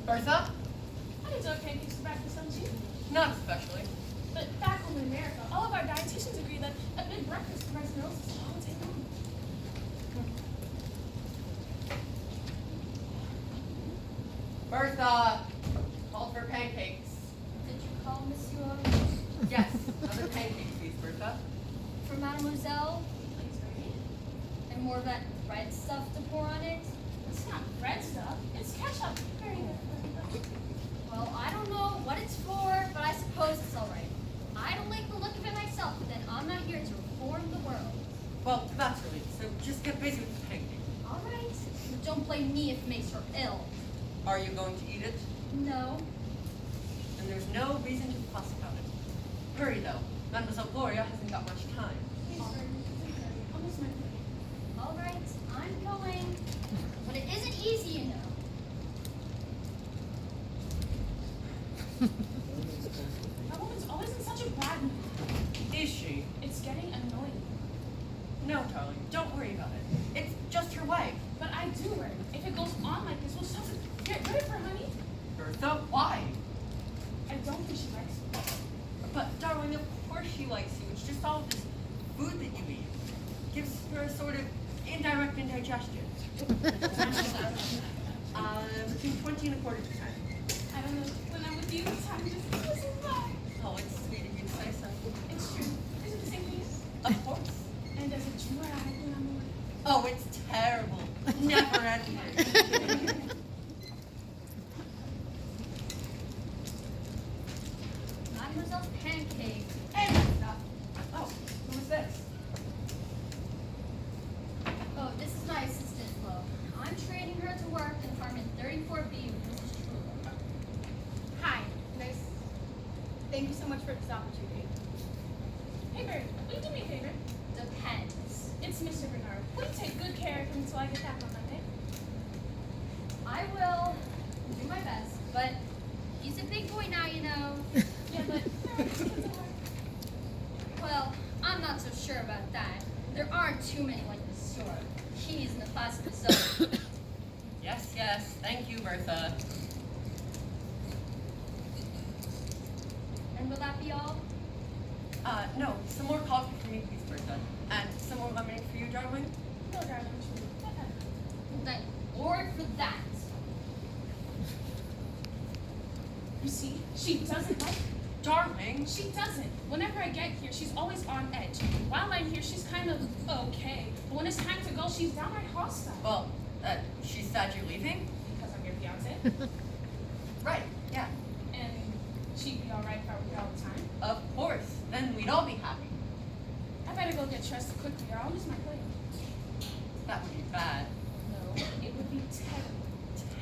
Bertha? I enjoy pancakes for breakfast, don't you? Not especially. But back home in America, all of our dietitians agree that a big breakfast provides neurosis all day long. Bertha! Called for pancakes. Did you call, Monsieur? Yes, another pancake, please, Bertha. For Mademoiselle? Please, Bertie. And more of that red stuff to pour on it? It's not red stuff. It's ketchup. Very good. Well, I don't know what it's for, but I suppose it's all right. I don't like the look of it myself, but then I'm not here to reform the world. Well, that's really, so just get busy with the pancake. All right. But don't blame me if it makes her ill. Are you going to eat it? No. And there's no reason to fuss about it. Hurry, though. Mademoiselle Gloria hasn't got much time. Please, Bertie. Almost my plate. All right, I'm going. But it isn't easy, you know. That woman's always in such a bad mood. Is she? It's getting annoying. No, darling, don't worry about it. It's just her way. But I do worry. If it goes on like this, we'll just have to get rid of her, honey. Bertha, why? I don't think she likes me. But, darling, of course she likes you. It's just all this food that you eat. Gives her a sort of indirect indigestion. Between 20 and a quarter to 10. I don't know. When I'm with you, time just goes by. Oh, it's sweet of you to say so. It's true. Is it the same for you? Of course. And does it drag when I'm away? Oh, it's terrible. Never ending. Mademoiselle's pancake. Hey, Bertha. Oh, who is this? Oh, this is my assistant, Flo. I'm training her to work in apartment 34B with Mrs. Trullo. Hi, nice. Thank you so much for this opportunity. Hey, Bert, will you do me a favor? Depends. It's Mr. Bernard. Will you take good care of him until I get back on Monday? I will do my best, but he's a big boy now, you know. Yeah, but kids at work. Well, I'm not so sure about that. There aren't too many like this sort. He's in the class of his own. Yes, yes. Thank you, Bertha. And will that be all? No, some more coffee for me, please, Bertha. And some more lemonade for you, darling. No, darling, true. Thank Lord for that. You see, she doesn't like me. Darling. She doesn't. Whenever I get here, she's always on edge. While I'm here, she's kind of okay. But when it's time to go, she's downright hostile. Well, she's sad you're leaving? Because I'm your fiance. Right, yeah. And she'd be alright if I were here all the time. Of course. Then we'd all be happy. I better go get dressed quickly or I'll lose my plane. That would be bad. No, it would be terrible.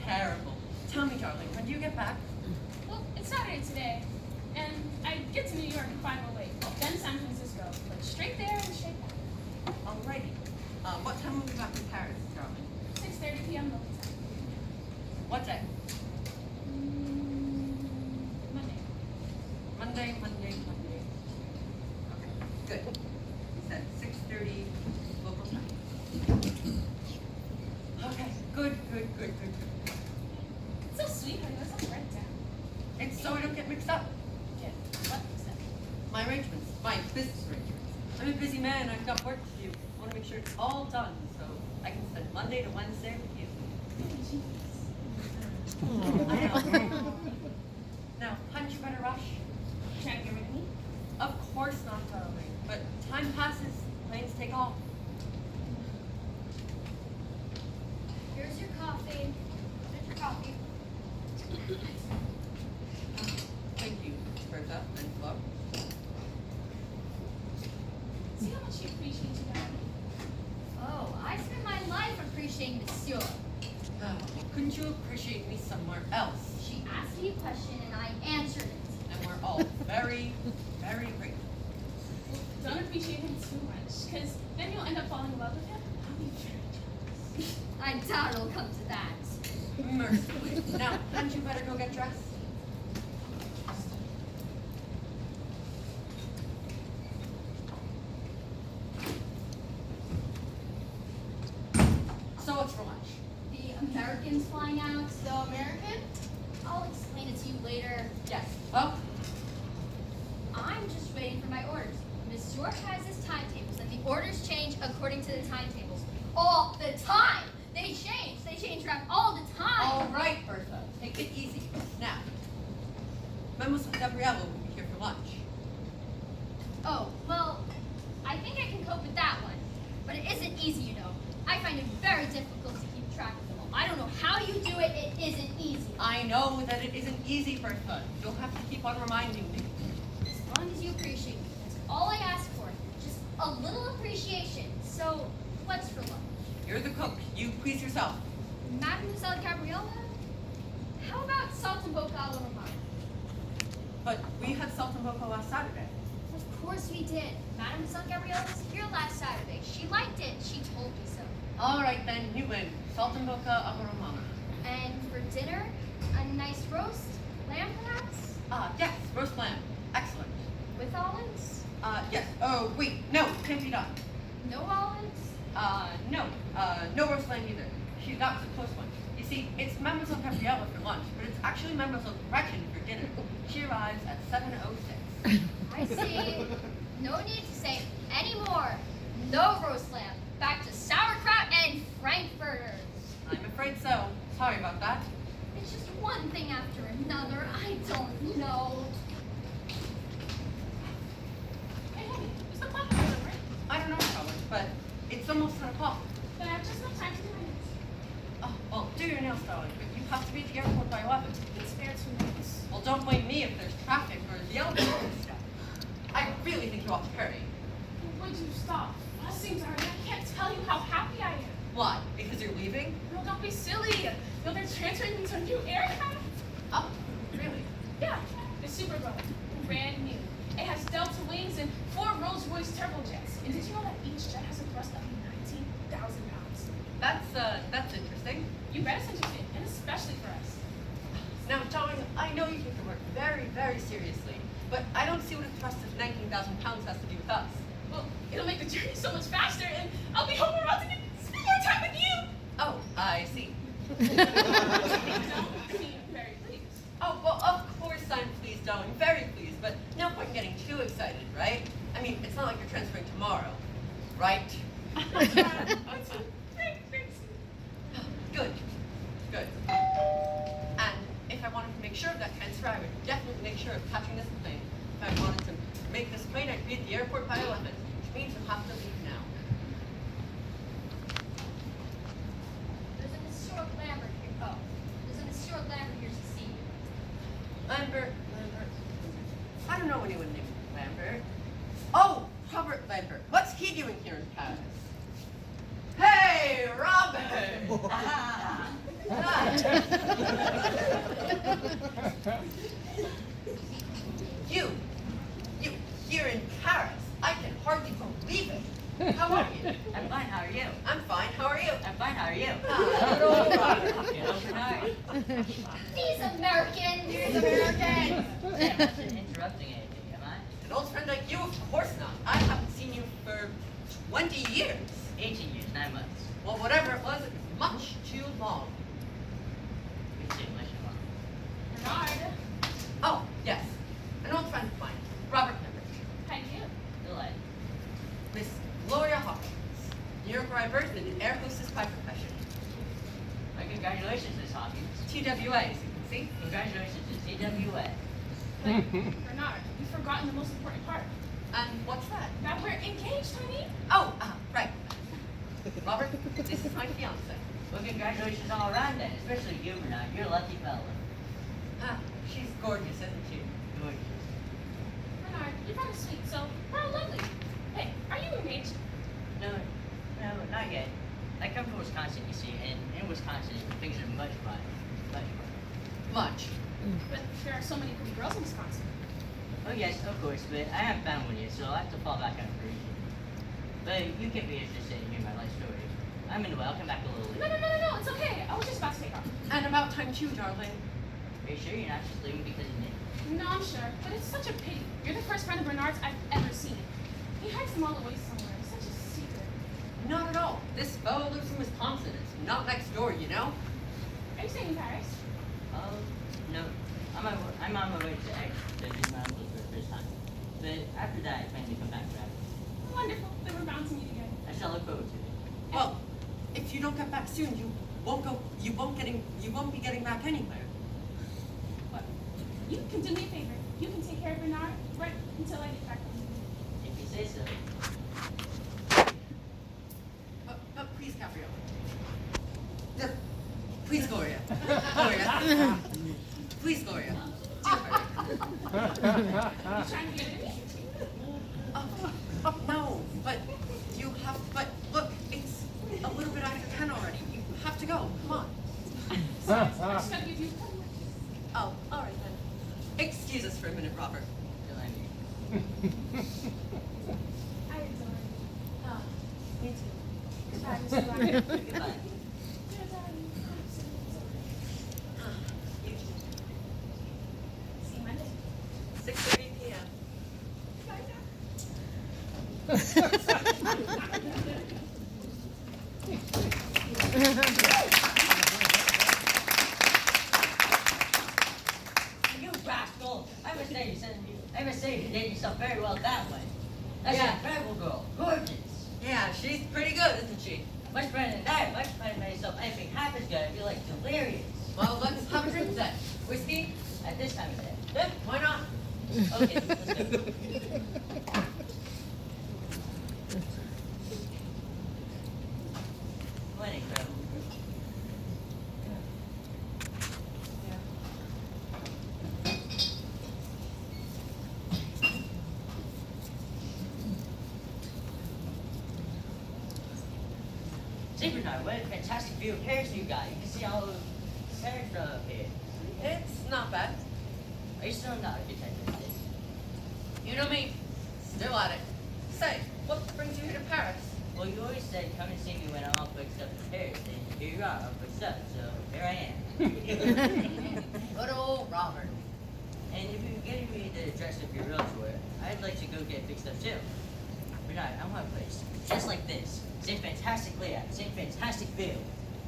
Terrible. Tell me, darling, when do you get back? Well, it's Saturday today. And I get to New York in 5:08. Then San Francisco. But straight there and straight back. Alrighty. What time will we be back in Paris, darling? 6:30 p.m. local time. What day? Monday. Monday. Okay, good. You said 6:30 local time. Okay, good. It's so sweet how you let something write down. It's so we don't get mixed up. Yeah, what is that? My arrangements, my business arrangements. I'm a busy man, I've got work to do. I want to make sure it's all done so I can spend Monday to Wednesday with you. I know. Now, hadn't you better rush? Trying to get rid of me? Of course not, darling. But time passes, planes take off. Here's your coffee. Here's your coffee. Thank you, Bertha and Flo. See how much she appreciates you, darling? Oh, I spend my life appreciating Monsieur. Oh, couldn't you appreciate me somewhere else? She asked me a question and I answered it. And we're all very, very grateful. Don't appreciate him too much, because then you'll end up falling in love with him. I'll be very jealous. I doubt it'll come to that. Mercifully. Now, hadn't you better go get dressed? So what's for lunch? The Americans flying out. The American? my orders. Monsieur has his timetables, and the orders change according to the timetables. All the time! They change. They change around all the time. All right, Bertha, take it easy. Now, Mademoiselle Gabriella will be here for lunch. Oh, well, I think I can cope with that one. But it isn't easy, you know. I find it very difficult to keep track of them all. I don't know how you do it. It isn't easy. I know that it isn't easy, Bertha. You'll have to keep on reminding me. As long as you appreciate me, that's all I ask for. Just a little appreciation. So, what's for lunch? You're the cook. You please yourself. Mademoiselle Gabriella? How about saltimbocca alla romana? But we had saltimbocca last Saturday. Of course we did. Mademoiselle Gabriella was here last Saturday. She liked it. She told me so. All right, then, you win. Saltimbocca alla romana. And for dinner, a nice roast, lamb perhaps? Yes, roast lamb. Excellent. With olives? Yes. Oh, wait. No, can't be done. No olives? No. No roast lamb either. That was a close one. You see, it's Mademoiselle Gabriella for lunch, but it's actually Mademoiselle Gretchen for dinner. She arrives at 7:06. I see. No need to say any more. No roast lamb. Back to sauerkraut and frankfurters. I'm afraid so. Sorry about that. It's just one thing after another. I don't know. Hey, honey, is the clock over, right? I don't know, Howard, but it's almost 10 o'clock. Then I have just enough time to do my nails. Oh, well, do your nails, darling, but you have to be at the airport by 11. Please spare 2 minutes. Well, don't blame me if there's traffic or the elevator is stuck. I really think you ought to hurry. Would you stop fussing, darling? I can't tell you how happy I am. Why? Because you're leaving? No, don't be silly. No, they're transferring me to a new aircraft. Oh, really? Yeah, the Super Boeing, brand new. It has Delta wings and 4 Rolls-Royce turbojets. And did you know that each jet has a thrust of 19,000 pounds? That's interesting. You bet it's interesting, and especially for us. Now, darling, I know you take your work very, very seriously, but I don't see what a thrust of 19,000 pounds has to do with us. Well, it'll make the journey so much faster, and I'll be home around to spend more time with you. Oh, I see. No, I mean, very pleased. Oh, well, of course I'm pleased, darling, very pleased, but no point in getting too excited, right? I mean, it's not like you're transferring tomorrow, right? Good, good. And if I wanted to make sure of that transfer, I would definitely make sure of catching this plane. If I wanted to make this plane, I'd be at the airport by 11, which means you'll have to leave now. There's a Monsieur Lambert here. Oh, there's a Monsieur Lambert here to see you. Lambert. I don't know anyone named Lambert. Oh, Robert Lambert. What's he doing here in Paris? Hey, Robert! Ah. You here in Paris. I can hardly believe it. How are you? I'm fine, how are you? I'm fine. How are you? I'm fine, how are you? Good old Robert. You know, Bernard. These Americans! Here's American. I wasn't interrupting anything, am I? An old friend like you? Of course not. I haven't seen you for 20 years. 18 years, 9 months. Well, whatever it was much too long. We say much more. Bernard, Oh, yes. An old friend of mine, Robert Lambert. how do you? Delight. Miss Gloria Hawkins. New York where I birthed and an air hostess by profession. My congratulations, Miss Hawkins. TWA, as you can see. Congratulations to TWA. But, Bernard, you've forgotten the most important part. And what's that? That we're engaged, honey. Oh, right. Robert, this is my fiance. Well, congratulations all around then, especially you, Bernard. You're a lucky fella. Ah, she's gorgeous, isn't she? Gorgeous. Bernard, you're kind of sweet, so how lovely. Hey, are you engaged? No, not yet. I come from Wisconsin, you see, and in Wisconsin, things are much fun. Much fun. Much. But there are so many pretty girls in Wisconsin. Oh yes, of course, but I haven't found one yet, so I'll have to fall back on Parisian. But you can be interested in hearing my life story. I'm in the way, I'll come back a little No, later. no, it's okay. I was just about to take off. And about time too, darling. Are you sure you're not just leaving because of me? No, I'm sure, but it's such a pity. You're the first friend of Bernard's I've ever seen. He hides them all away somewhere. It's such a secret. Not at all. This fellow lives in Wisconsin. It's not next door, you know? Are you staying in Paris? Oh, no. I'm on my way to Disneyland for the first time. But I after that, I plan to come back forever. Wonderful. Then we're bound to meet again. I shall look forward to it. Well, if you don't get back soon, you won't be getting back anywhere. What? You can do me a favor. You can take care of Bernard right until I get back home. If you say so. Please, Gabrielle. No, please, Gloria. Gloria. Please, Gloria. Do hurry. You trying to get rid of me? No, but but look, it's a little bit after 10 already. You have to go. Come on. I just gotta give you a couple more. Oh, all right then. Excuse us for a minute, Robert. I adore you. Me too. Goodbye, Mr. Ryan. Goodbye. You're darling. You too. See you Monday. 6:30 p.m. Bye now. You rascal! I must say you did yourself very well that way. That's Yeah. an incredible girl. Gorgeous. Yeah, she's pretty good, isn't she? Much better than that. Much better than myself. Anything half as good. I feel like delirious. Well, let's have a drink then. Whiskey? At this time of day. Yeah, why not? Okay, let's go. What an incredible girl. See, Bernard, what a fantastic view of Paris you got. You can see all of Paris from up here. It's not bad. Are you still not a detective? You know me. Still at it. Say, what brings you here to Paris? Well, you always said come and see me when I'm all fixed up in Paris, and here you are, all fixed up, so here I am. Good old Robert. And if you get me the address of your real tour, I'd like to go get fixed up too. Bernard, I want a place just like this. Same fantastic layout, same fantastic view.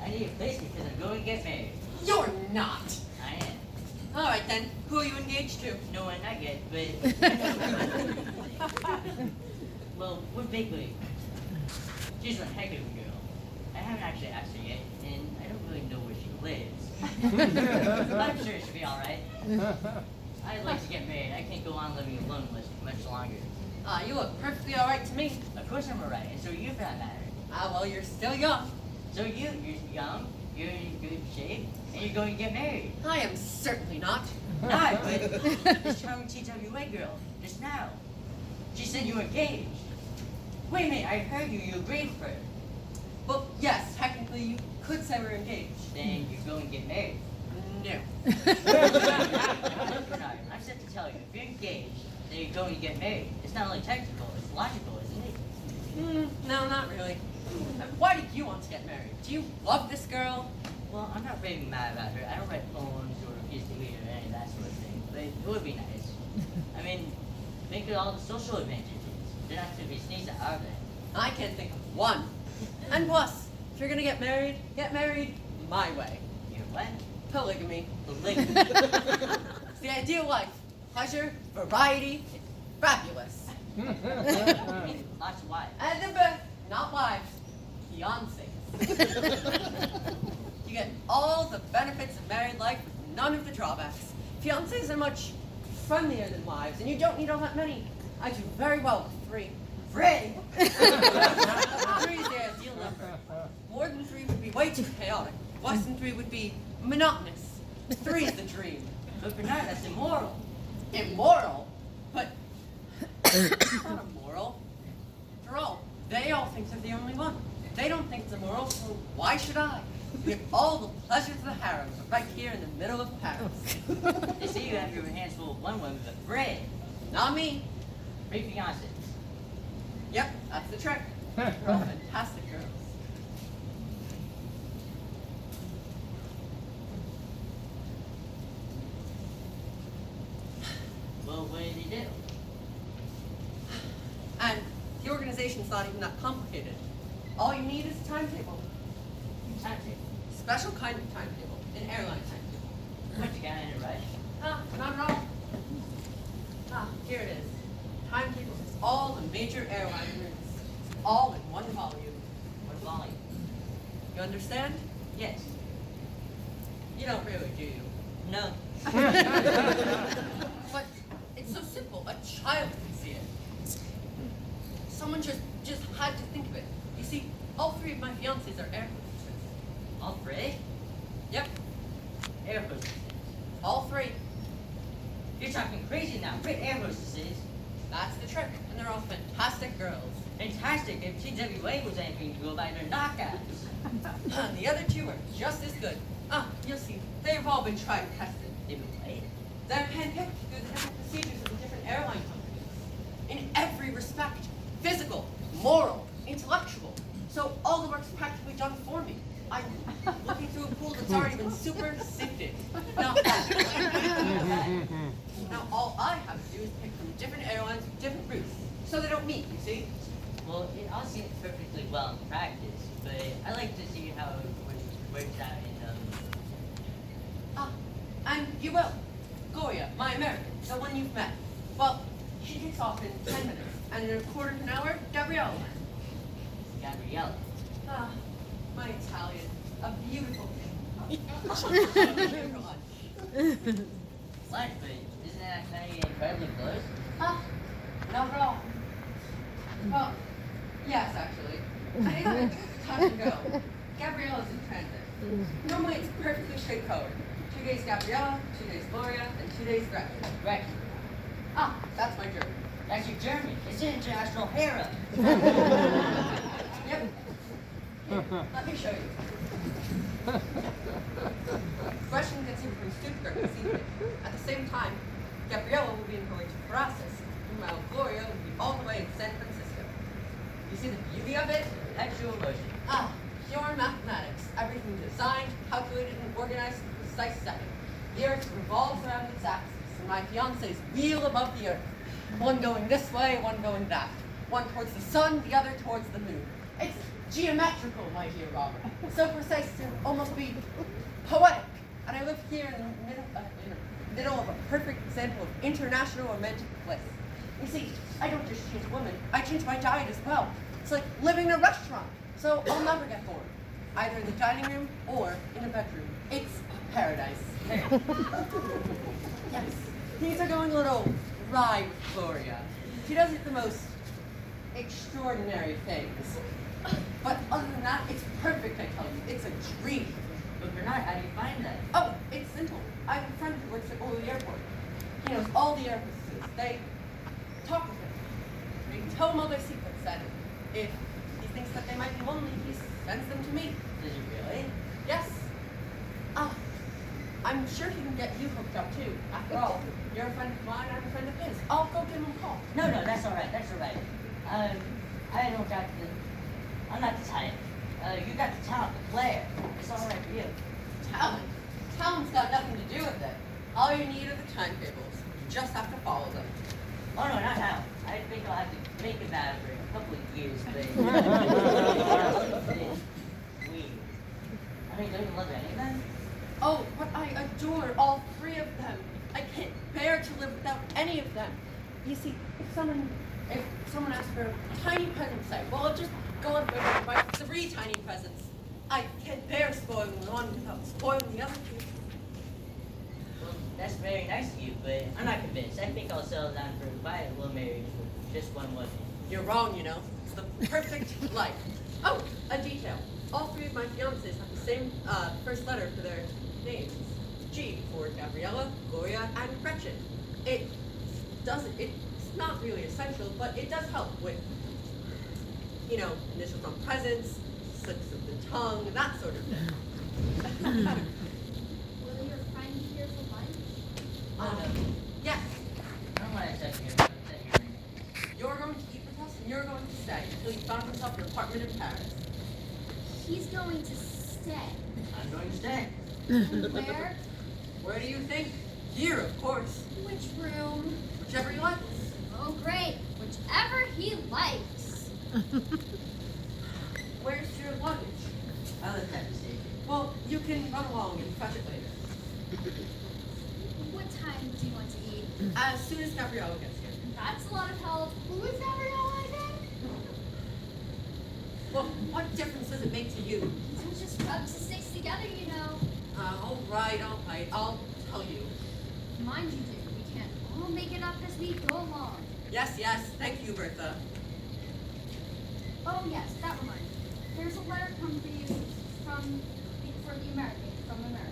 I need a place because I'm going to get married. You're not. I am. All right then. Who are you engaged to? No one, not yet, but... Well, we're big league. She's one heck of a girl. I haven't actually asked her yet, and I don't really know where she lives. But I'm sure she'll be alright. I'd like to get married. I can't go on living alone much longer. You look perfectly all right to me. Of course I'm alright, and so are you for that matter. Well, you're still young. So you're young, you're in good shape, and you're going to get married. I am certainly not. Not, but this charming TWA girl, just now. She said you were engaged. Wait a minute, I heard you agreed with her. Well, yes, technically you could say we're engaged. Then you're going to get married. No. Look, Bernard, I'm set to tell you, if you're engaged, then you're going to get married. It's not only technical, it's logical, isn't it? No, not really. Why do you want to get married? Do you love this girl? Well, I'm not really mad about her. I don't write poems or kiss the meter or any of that sort of thing, but it would be nice. I mean, think of all the social advantages. They're not to be sneezed at, are they? I can't think of one. And plus, if you're gonna get married my way. You know what? Polygamy. Polygamy. It's the ideal life. Pleasure, variety, fabulous. I mean, lots of wives. And the best, not wives, fiancés. You get all the benefits of married life with none of the drawbacks. Fiancés are much friendlier than wives, and you don't need all that many. I do very well with 3. 3? 3 is the ideal number. More than 3 would be way too chaotic. Less than 3 would be monotonous. 3 is the dream. But Bernard, that's immoral. Immoral? But it's not immoral. After all, they all think they're the only one. They don't think it's immoral, so why should I? We have all the pleasures of the harem, right here in the middle of Paris. They say you have your hands full of one woman, but Fred, Not me. 3 fiancés. Yep, that's the trick. They're all fantastic girls. Well, what did he do? And the organization's not even that complicated. All you need is a timetable. Timetable. Special kind of timetable. An airline timetable. What, you got in a rush? Not at all. Here it is. Timetable major airline routes, all in one volume. What volume? You understand? Yes. You don't really, do you? No. But it's so simple. A child can see it. Someone just had to think of it. You see, all three of my fiancés are air hostesses. All three? Yep, Air hostesses. all three. You're talking crazy now. Great air hostesses. That's the trick, and they're all fantastic girls. Fantastic. If TWA was anything to go by, they're knockouts. The other two are just as good. You'll see, they've all been tried and tested. They've been played. They're handpicked through the different procedures of the different airline companies. In every respect, physical, moral, intellectual. So all the work's practically done for me. I'm looking through a pool that's already been super sifted. Now, now all I have to do is pick from different airlines with different routes, so they don't meet, you see? Well, it all seems perfectly well in practice, but I like to see how it works out in, And you will. Goya, my American, the one you've met. Well, she takes off in 10 minutes, and in a quarter of an hour, Gabriella. Gabriella. My Italian, a beautiful thing. Lunch, but isn't that kind of incredibly close? Not at all. Well, yes, actually. Anyway, time to go. Gabriella's in transit. Normally it's perfectly straightforward. 2 days Gabriella, 2 days Gloria, and 2 days Gretchen. Right. That's my journey. That's your German. It's an international hero. Yep. Here, let me show you. Gretchen gets in from Stuttgart this evening. At the same time, Gabriella will be in her way to Caracas, while Gloria will be all the way in San Francisco. You see the beauty of it? Actual motion. Pure mathematics. Everything designed, calculated, and organized in a precise second. The Earth revolves around its axis, and my fiancés wheel above the Earth. One going this way, one going that. One towards the sun, the other towards the moon. It's geometrical, my dear Robert. So precise to almost be poetic. And I live here in the middle of a perfect example of international romantic bliss. You see, I don't just change women, I change my diet as well. It's like living in a restaurant, so I'll never get bored. Either in the dining room or in a bedroom. It's paradise. Yes, things are going a little wry with Gloria. She does the most extraordinary things. But other than that, it's perfect, I tell you. It's a dream. But Bernard, how do you find that? Oh, it's simple. I have a friend who works at Orly Airport. He knows all the air hostesses. They talk with him. They tell him all their secrets, and if he thinks that they might be lonely, he sends them to me. Does he really? Yes. I'm sure he can get you hooked up too. After all, you're a friend of mine, I'm a friend of his. I'll go give him a call. No, that's all right. That's all right. I don't got the. I'm not the type. You got the talent, the flair. It's all right for you. Talent. Talent's got nothing to do with it. All you need are the timetables. You just have to follow them. Oh no, not now. I think I'll have to think about it for a couple of years, but I mean, don't you love any of them? Oh, but I adore all three of them. I can't bear to live without any of them. You see, if someone asks for a tiny present, say, well, I'll just go on and buy 3 tiny presents. I can't bear spoiling one without spoiling the other 2. Well, that's very nice of you, but I'm not convinced. I think I'll settle down for a quiet little marriage with just one woman. You're wrong, you know. It's the perfect life. Oh, a detail. All 3 of my fiancés have the same first letter for their names. G for Gabriella, Gloria, and Gretchen. It's not really essential, but it does help with, initials on presents, slips of the tongue, that sort of thing. Will your friend be here for lunch? Yes, I don't want to accept your ring. you're going to eat with us, and you're going to stay until you found yourself your apartment in Paris. He's going to stay. I'm going to stay. And where? Where do you think? Here, of course. Which room? Whichever you like. Oh, great. Whichever he likes. Where's your luggage? I'll let that mistake. Well, you can run along and fetch it later. What time do you want to eat? As soon as Gabriella gets here. That's a lot of help. Who is Gabriella again? right, I'll tell you. Mind you, dear, we can't all make it up as we go along. Yes, thank you, Bertha. Oh yes, that reminds me. There's a letter come for you for the American from America.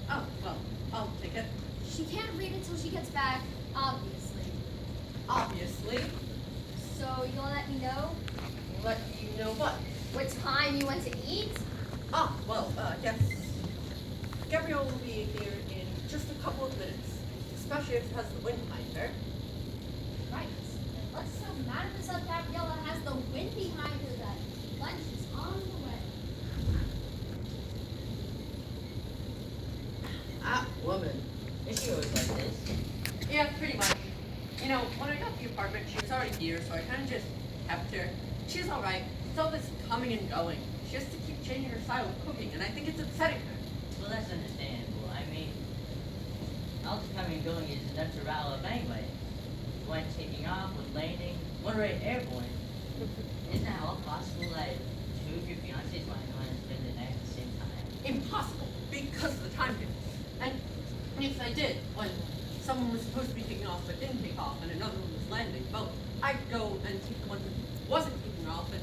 Oh, well, I'll take it. She can't read it till she gets back, obviously. Obviously. So you'll let me know Let you know what? what time you want to eat? Ah, well, yes. Gabrielle will be here in just a couple of minutes, especially if it has the wind behind her. Right. And let's hope Mademoiselle Gabriella has the wind behind her that lunch is on the way. Ah, woman. Is she always like this? Yeah, pretty much. You know, when I got the apartment, she was already here, so I kind of just kept her. She's all right. It's all this coming and going. She has to keep changing her style of cooking, and I think it's upsetting her. Well, that's understandable. I mean, all the coming and going is enough to rile up anyway. One taking off, one landing, one right airborne. Isn't that all possible that two of your fiancés might want to spend the night at the same time? Impossible, because of the time difference. And if I did, when someone was supposed to be taking off but didn't take off, and another one was landing, well, I'd go and take the one that wasn't taking off and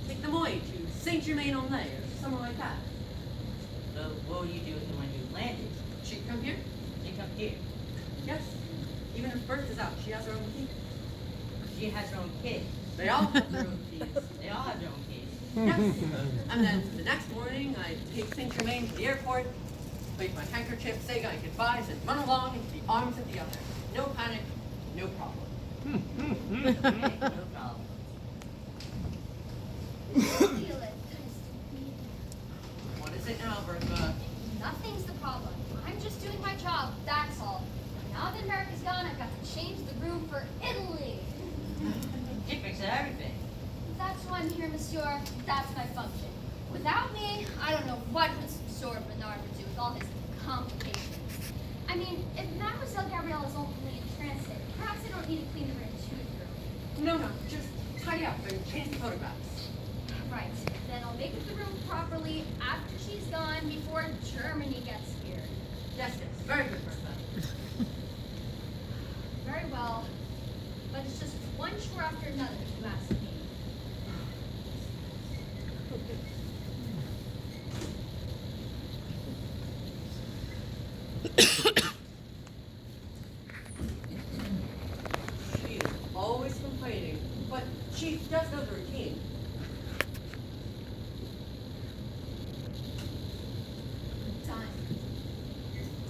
take them away to Saint-Germain-en-Laye or somewhere like that. So what would you do with the one who landed? She'd come here? She come here. Yes. Even if Bertha's out, she has her own key. She has her own kids. They all have their own keys. They all have their own kids. Yes. And then the next morning, I'd take Saint-Germain to the airport, wave my handkerchief, say my goodbyes, and run along into the arms of the other. No panic, no problem. Okay, no problem. Feel it. What is it now, Bertha? Nothing's the problem. I'm just doing my job, that's all. Now that America's gone, I've got to change the room for Italy. She fixes everything. That's why I'm here, monsieur. That's my function. Without me, I don't know what Monsieur Bernard would do with all his complications. I mean, if Mademoiselle Gabrielle is only in transit, perhaps I don't need to clean the room. No, just tidy up and change the photographs. Right. Then I'll make up the room properly after she's gone before Germany gets here. Yes, very good, Bertha. Very well. But it's just one chore after another, if you ask me. She is always complaining, but she does know the routine. Time.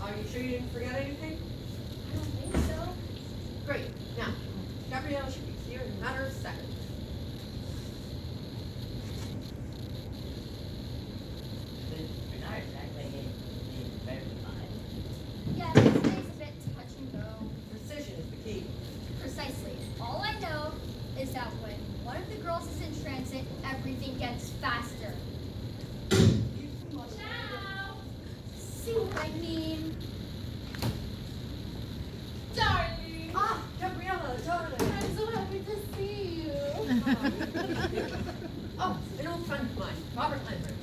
Are you sure you didn't forget anything? I don't think so. Great. Now, Gabrielle should be here in a matter of seconds. But Bernard's actually in very fine. Yes, today's a bit touch and go. Precision is the key. Precisely. All I know is that when one of the girls is in transit, everything gets faster. Ciao! See what I mean? Darling! Ah, Gabriella, darling. I'm so happy to see you. Oh, an old friend of mine, Robert Lambert.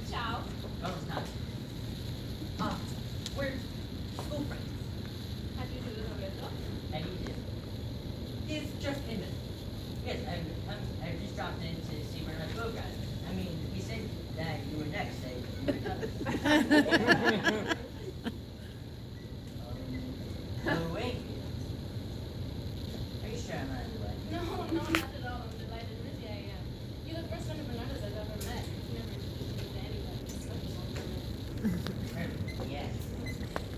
Ciao. Oh, it's not. We're school friends. Have you do Roberto? I need it. He's just in it. Yes, I just dropped in to see Bernard's program. I mean, he said that you were next, that you were coming. Boeing. Are you sure I'm not in the way? No, not at all. I'm delighted with you. I am. You're the first friend of Bernardo's I've ever met. He's never introduced me to anybody. Such a compliment. Yes.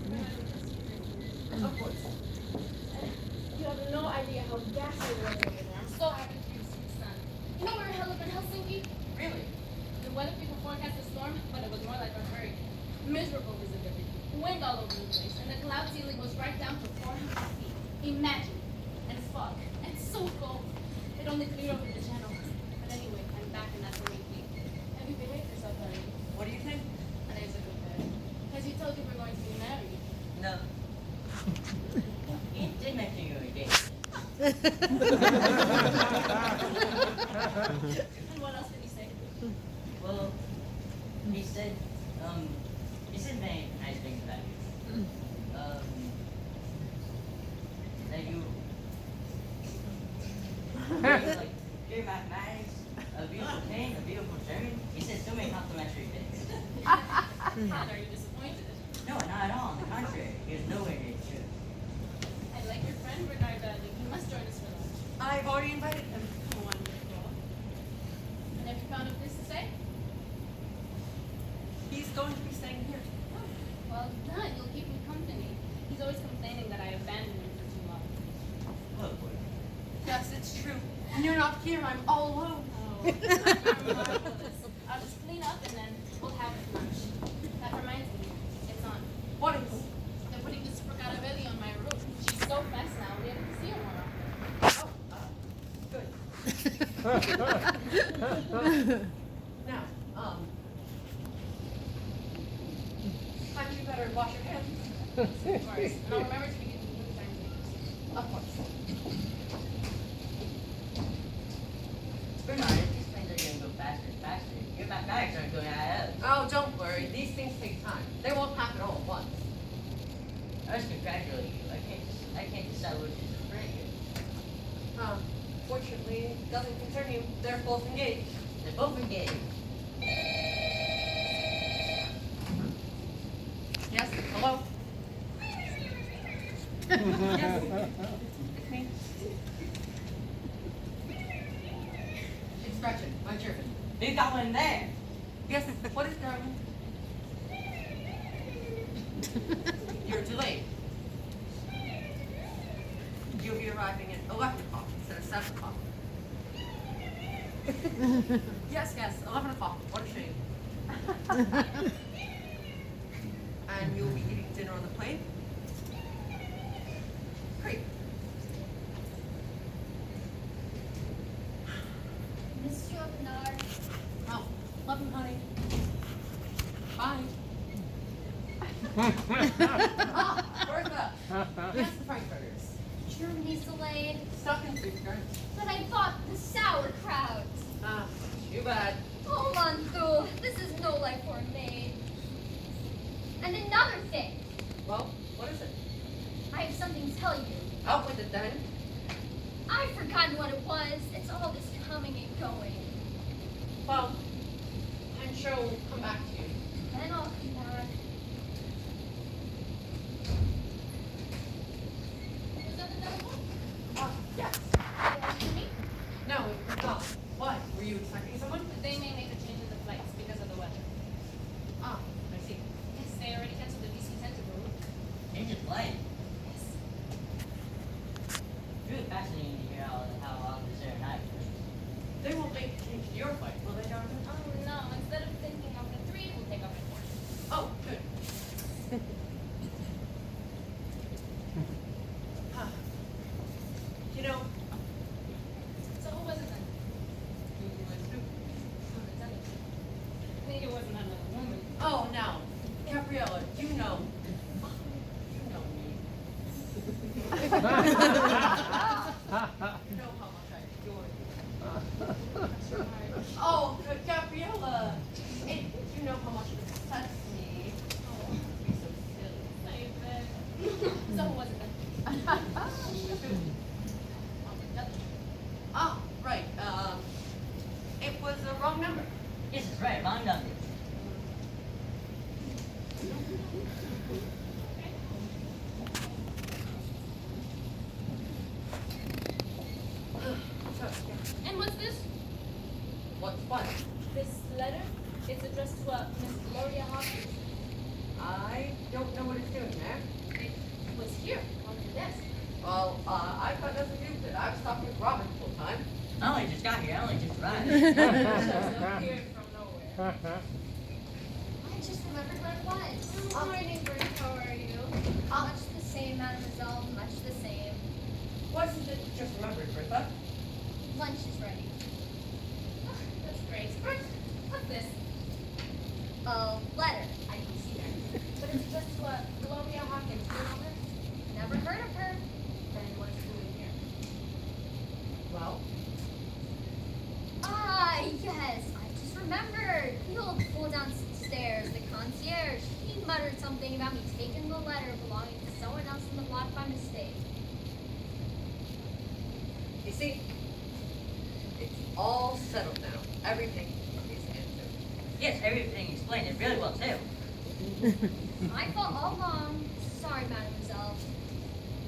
Bernardo, what's your drink? Of course. You have no idea how gassy it was over there. I'm so happy for you, sweet son. You know we were held up in Helsinki? Really? The weather people forecast a storm, but it was more like a hurricane. Miserable visibility, wind all over the place, and the cloud ceiling was right down to 400 feet. Imagine. And fog. And so cold. It only cleared over the channel. But anyway, I'm back and that's the main thing. Have you behaved yourself, honey? What do you think? And it's a good bet. Because you told you we're going to be married. No. He did mention you were gay. And what else did he say? Well, he said many nice things about you. like, your mathematics, a beautiful thing, a beautiful German. He said so many complimentary things. And are you disappointed? No, not at all. On the contrary, he was nowhere near the truth. I like your friend Bernard badly. He must join us for lunch. I've already invited him. Wonderful. And have you found a place to stay? He's going to be staying here. Oh, well done. You'll keep him company. He's always complaining that I abandoned him for too long. Look, boy. Yes, it's true. When you're not here, I'm all alone. Oh, you're marvelous. I'll just clean up and then we'll have lunch. That reminds me, it's on. What is? They're putting the Supercarabelli on my roof. She's so fast now, we have to see her more often. Oh, good. Now, time you better wash your hands. Of course. And I'll remember to begin the new timetables. Of course. Bernard, if these planes are going to go faster and faster, your mathematics aren't going to add up. Oh, don't worry. These things take time. They won't happen all at once. I was congratulating you. I can't decide which is prettier. Fortunately, it doesn't concern you. They're both engaged. They're both engaged. Yes, hello? Yes, it's me. It's Gretchen, my German. You got one there. Yes, what is darling? You're too late. You'll be arriving at 11 o'clock instead of 7 o'clock. Yes, 11 o'clock. What a shame. And you'll be eating dinner on the plane? Great. Monsieur Bernard. Oh, love you, honey. Bye. Bertha! Yes, the Frankfurters. Germany's delayed, Stuck in Stuttgart. but I bought the sauerkraut. Ah, too bad. Oh, Mantu, this is no life for a maid. And another thing, Well, what is it? I have something to tell you. Out with it then. I've forgotten what it was. It's all this coming and going. Well, I'm sure we'll come back to you. Then I'll come back. Was that the telephone? Yes. To me? No, it's not. What? Were you expecting someone? They may make a change in the flights because of the weather. Ah, I see. Yes, they already canceled the DC-10 to Peru. Change of flight. Yes. It's really fascinating to hear how long this aeronautic is. They won't make a change to your flight, will they, darling? Oh no, instead of thinking off at 3, we'll take off at 4. Oh, good. Ah. You know, So who was it then? who was who? Oh, the telephone. I think it wasn't another woman. Oh, now, Gabriella, you know. You know me. You know how much I adore you. Oh, Gabriella, you know how much it upsets me. Oh, you're so silly. I bet. So who was it then? Ah, right. It was the wrong number. Yes, that's right. Wrong number. So, yeah. And what's this? What's what? This letter? It's addressed to Miss Gloria Hopkins. I don't know what it's doing there. It was here on the desk. Well, I've got nothing to do with it. I was talking with Robin the whole time. I only just got here. I only just arrived. Appeared from nowhere. I just remembered what it was. Good morning, Bert. How are you? Much the same, mademoiselle, much the same. Wasn't it just remembered, Bertha? Lunch is ready. Oh, that's great. Bert, what's this? A letter. I can see her. But it's addressed to Gloria Hopkins. Do you know her? Never heard of her. Then what's it doing here? Well, Ah, yes, I just remembered. The old fool downstairs, the concierge, he muttered something about me taking the letter belonging to someone else in the block by mistake. you see, all settled now. Everything is answered. Yes, everything explained it really well too. My fault all along. Sorry, mademoiselle.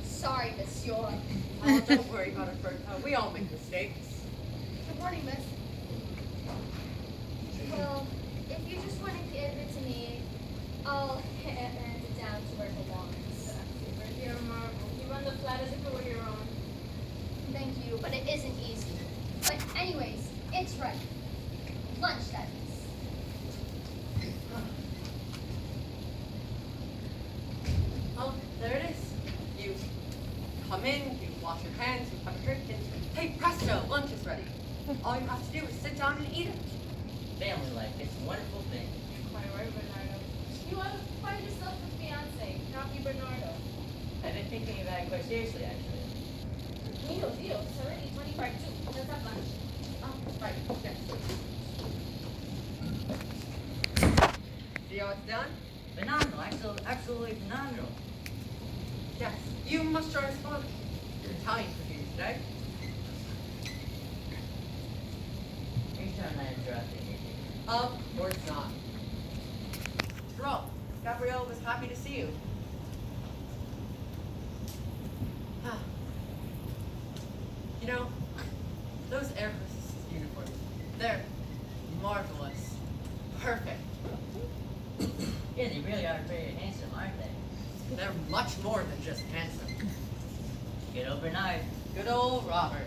Sorry, monsieur. Oh, don't worry about it, Bertha. We all make mistakes. Good morning, miss. Well, if you just want to give it to me, I'll hand it down to where it belongs. Dear Marvel, you run the flat as if it were your own. Thank you, but it isn't easy. But anyways, it's right. Lunch, that is. Oh, there it is. You come in, you wash your hands, you have a drink, and hey, presto, lunch is ready. All you have to do is sit down and eat it. Family life, it's a wonderful thing. Quite right, Bernardo. You have quite yourself a fiance, not you, Bernardo. I've been thinking about it quite seriously, actually. Dio, it's already 20 2. Let's have lunch. Oh, right, yes. See how it's done? Phenomenal, absolutely phenomenal. Yes, you must join us for Italian cuisine today. Are you sure I'm not interrupting anything? Of course not. Jerome, Gabrielle was happy to see you. Ah. You know, those Air Force uniforms, they're marvelous. Perfect. Yeah, they really are very handsome, aren't they? They're much more than just handsome. Good old Bernard. Good old Robert.